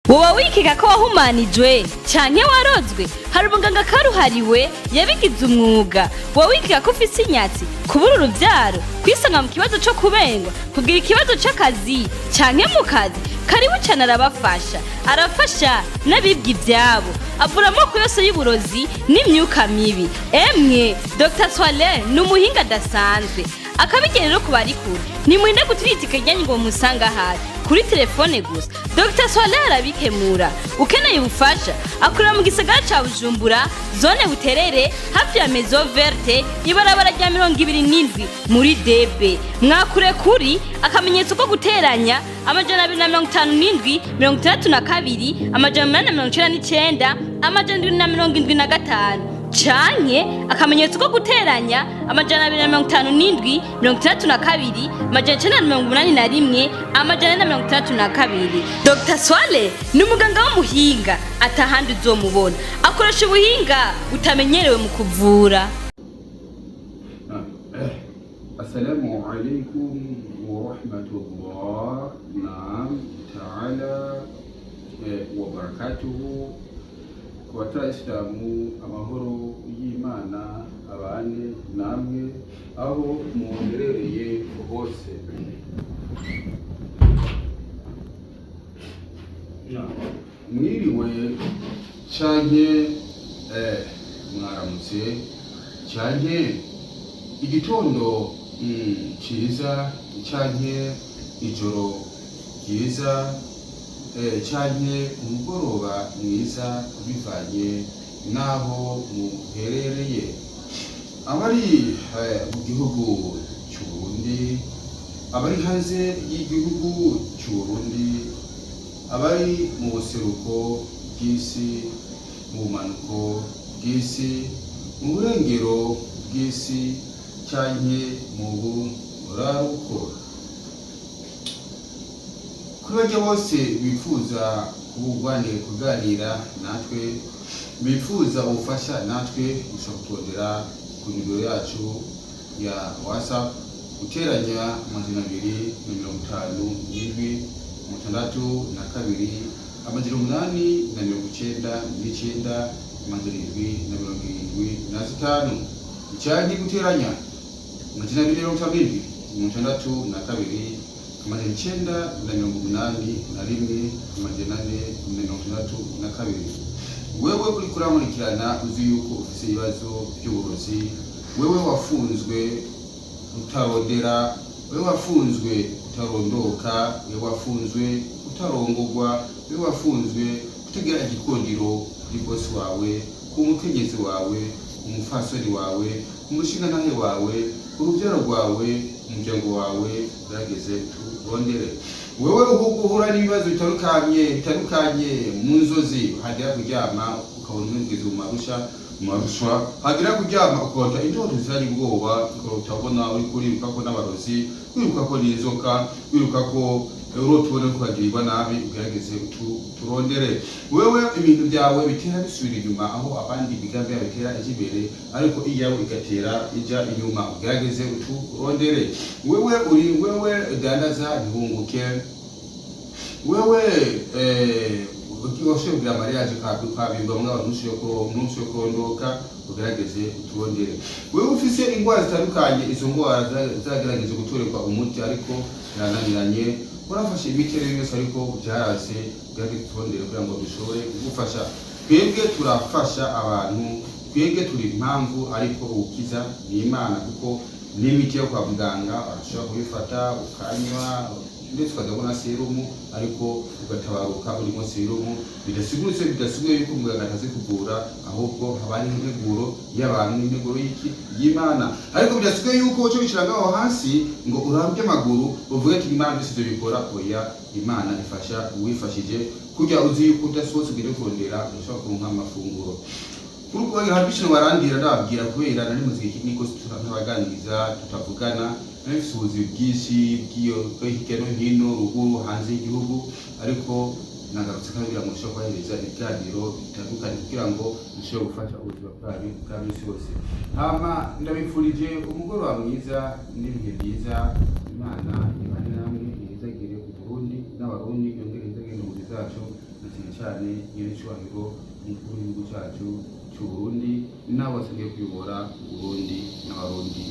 woba wikeka ko wahumanijwe canke warozwe? Hari umuganga karuhariwe yabigize umwuga. Woba wikeka ko ufise inyatsi, kubura uruvyaro, kwisanga mu kibazo co kubengwa, kugira ikibazo c'akazi canke mu kazi? Karibu cane arafasha n'abibwa ivyabo, avura amoko yose y'uburozi n'imyuka mibi. Emwe Dr. Swale ni umuhinga adasanzwe, akabigenero ku bari kure. Nimwinde gutwita ikajyanye ngo musanga ahari kuri telefone gusa. Dr. Swale arabikemura. Ukeneye ubufasha akorera mu gisagara ca Bujumbura, zone Buterere, hafi ya Maison Verte, ibarabara rya 27 muri DB. Mwakure kuri akamenyetso ko guteranya 257 62 899 775 canke akamenyetso ko guteranya 257 62 881 732. Dr. Swale ni umuganga w'umuhinga atahandi uzomubona, akoresha ubuhinga utamenyerewe mu kuvura. Assalamu alaikum wa rahmatullah ta'ala wa barakatuhu. Ku batayisilamu amahoro y'Imana abane namwe aho muherereye hose. Mwiriwe canke mwaramutse canke igitondo ciza canke ijoro ryiza canke umugoroba mwiza bivanye naho muherereye. Abari mu gihugu cy'u Burundi, abari hanze y'igihugu cy'u Burundi, abari mu buseruko bw'isi, mu bumanuko bw'isi, mu burengero bw'isi canke mu buraruko. Kuri bajya bose bifuza kuganira natwe, bifuza ubufasha natwe, mushobora kutwondera ku nimero yacu ya WhatsApp guteranya 257 62 899 775 canke guteranya 257 62 981 wewe uri kuramurikirana uzi yuko ufise ibibazo by'uburozi, wewe wafunzwe utarondera, wewe wafunzwe utarondoka, wewe wafunzwe utarongorwa, wewe wafunzwe kutegera igikondiro kuri bosi wawe, ku mukenyezi wawe, umufasoni wawe, umushingantahe wawe, urubyaro rwawe, umuryango wawe, urageze turondere. Wewe uhura n'ibibazo bitandukanye mu nzozi, hagera kuryama ukabona umwigeze umarushwa, hagera kuryama ukota indoto zitari ubwoba, utabona uri kuriruka ko n'abarozi, wiruka ko n'inzoka, wiruka ko urotubona ko hagirirwa nabi, ugerageze turondere. Wewe ibintu byawe bitera bisubira inyuma, aho abandi bigambi bitera imbere, ariko iyawe igatera ija inyuma, ugerageze turondere. Wewe dandaza ntibunguke, wewe ukigoshe kugira mariage kabimba mw'abantu yo kurondoka, ugerageze turondere. Wewe ufise ingwara zitandukanye, izo ngwara zagerageze gutorerwa umuti ariko yananiranye, urafashe imiti yose ariko byarase, ugerageze turondere kugira ngo bishobore kugufasha. Twebwe turafasha abantu, twebwe turi impamvu, ariko ukiza ni Imana, kuko n'imiti yo kwa muganga urashobora kubifata ukanywa ndetse ukazabona serumu, ariko ugatabaruka urimo serumu. Bidasiguye yuko muganga atazi kuvura, ahubwo haba ari integuro y'abantu, integuro y'Imana. Ariko bidasiguye yuko cyo bishiranga aho hasi ngo urambye amaguru uvuge ati Imana isize bikora. Oya, Imana ifasha uwifashije, kujya uzi yuko udasohotse ugire kurondera, ushobora kuronka amafunguro. Kuruko habishino barandira ndababwira kubera nari muziki niko turabaganiriza, tutavugana n'ibisubizo bwinshi bw'ikeno hino ruguru hanze y'igihugu, ariko nagarutse kabira mu shoko yahereza ibiganiro bitandukanye kugira ngo bishobore gufasha ubuzima bwanyu bwa buri wose. Hama ndabifurije umugoroba mwiza n'ibihe byiza. Imana ibane namwe, izagire ku Burundi n'abarundi, yongere izagire mu zacu. cyane cyane nyir'icyubahiro umukuru w'igihugu cyacu cy'u Burundi n'abo basangiye kuyobora Burundi n'abarundi.